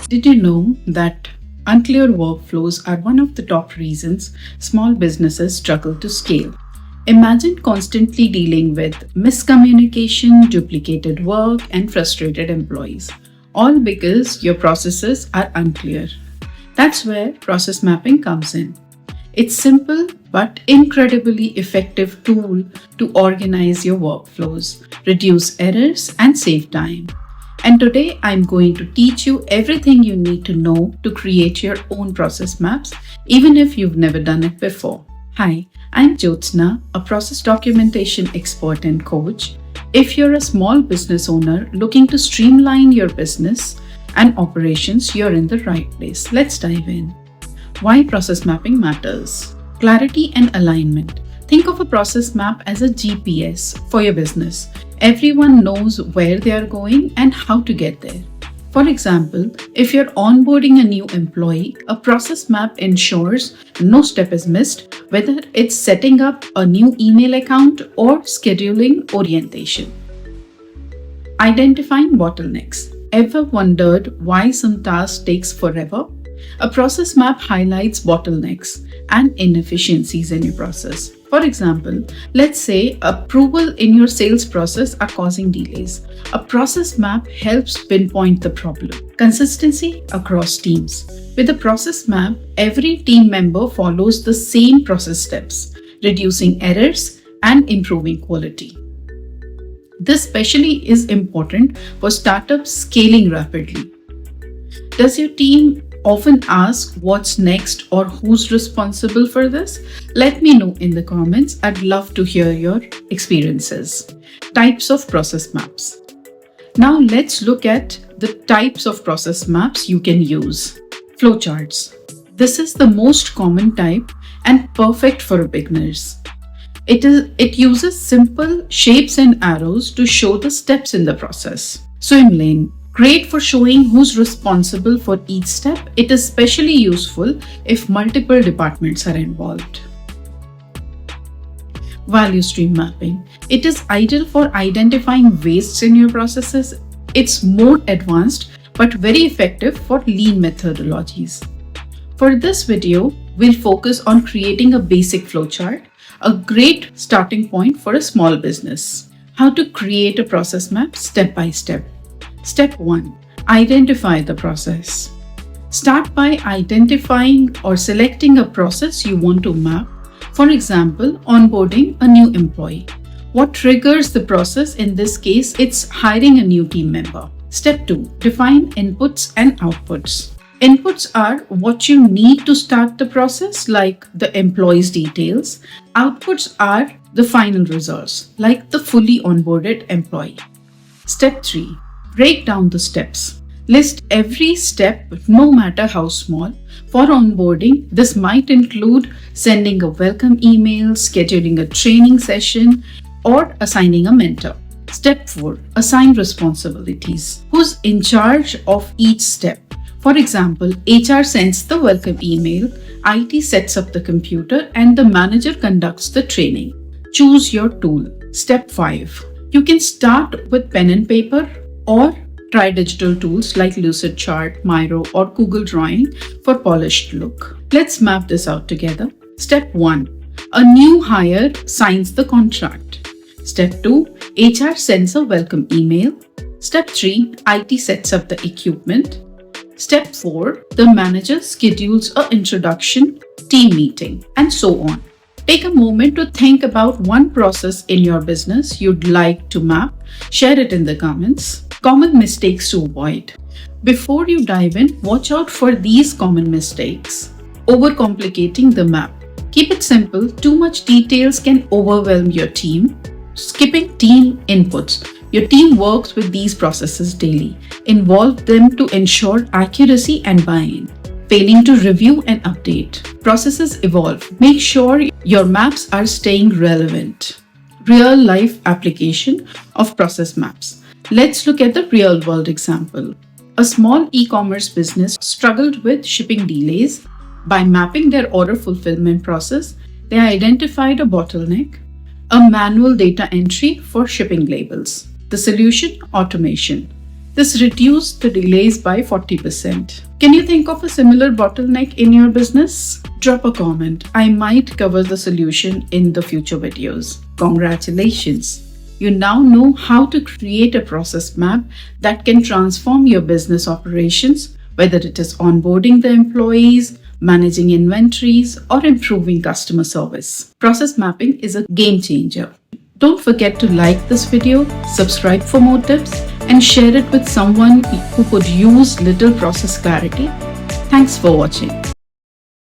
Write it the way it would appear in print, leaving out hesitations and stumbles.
Did you know that unclear workflows are one of the top reasons small businesses struggle to scale? Imagine constantly dealing with miscommunication, duplicated work, and frustrated employees, all because your processes are unclear. That's where process mapping comes in. It's simple but incredibly effective tool to organize your workflows, reduce errors, and save time. And today I'm going to teach you everything you need to know to create your own process maps, even if you've never done it before. Hi, I'm Jyotsna, a process documentation expert and coach. If you're a small business owner looking to streamline your business and operations, you're in the right place. Let's dive in. Why process mapping matters. Clarity and alignment. Think of a process map as a GPS for your business. Everyone knows where they are going and how to get there. For example, if you're onboarding a new employee, a process map ensures no step is missed, whether it's setting up a new email account or scheduling orientation. Identifying bottlenecks. Ever wondered why some task takes forever? A process map highlights bottlenecks and inefficiencies in your process. For example, let's say approval in your sales process are causing delays. A process map helps pinpoint the problem. Consistency across teams. With a process map, every team member follows the same process steps, reducing errors and improving quality. This especially is important for startups scaling rapidly. Does your team often ask what's next or who's responsible for this? Let me know in the comments. I'd love to hear your experiences. Types of process maps. Now let's look at the types of process maps you can use. Flowcharts. This is the most common type and perfect for beginners. It uses simple shapes and arrows to show the steps in the process. Swim lane. Great for showing who's responsible for each step. It is especially useful if multiple departments are involved. Value stream mapping. It is ideal for identifying wastes in your processes. It's more advanced but very effective for lean methodologies. For this video, we'll focus on creating a basic flowchart, a great starting point for a small business. How to create a process map step by step. Step 1. Identify the process. Start by identifying or selecting a process you want to map. For example, onboarding a new employee. What triggers the process? In this case, it's hiring a new team member. Step 2. Define inputs and outputs. Inputs are what you need to start the process, like the employee's details. Outputs are the final results, like the fully onboarded employee. Step 3. Break down the steps. List every step, no matter how small. For onboarding, this might include sending a welcome email, scheduling a training session, or assigning a mentor. Step 4. Assign responsibilities. Who's in charge of each step? For example, HR sends the welcome email, IT sets up the computer, and the manager conducts the training. Choose your tool. Step 5. You can start with pen and paper or try digital tools like Lucidchart, Miro, or Google Drawing for polished look. Let's map this out together. Step 1. A new hire signs the contract. Step 2. HR sends a welcome email. Step 3. IT sets up the equipment. Step 4. The manager schedules an introduction team meeting, and so on. Take a moment to think about one process in your business you'd like to map. Share it in the comments. Common mistakes to avoid. Before you dive in, watch out for these common mistakes. Overcomplicating the map. Keep it simple. Too much details can overwhelm your team. Skipping team inputs. Your team works with these processes daily. Involve them to ensure accuracy and buy-in. Failing to review and update. Processes evolve. Make sure your maps are staying relevant. Real-life application of process maps. Let's look at the real-world example. A small e-commerce business struggled with shipping delays. By mapping their order fulfillment process, they identified a bottleneck, a manual data entry for shipping labels. The solution? Automation. This reduced the delays by 40%. Can you think of a similar bottleneck in your business? Drop a comment. I might cover the solution in the future videos. Congratulations! You now know how to create a process map that can transform your business operations, whether it is onboarding the employees, managing inventories, or improving customer service. Process mapping is a game changer. Don't forget to like this video, subscribe for more tips, and share it with someone who could use little process clarity. Thanks for watching.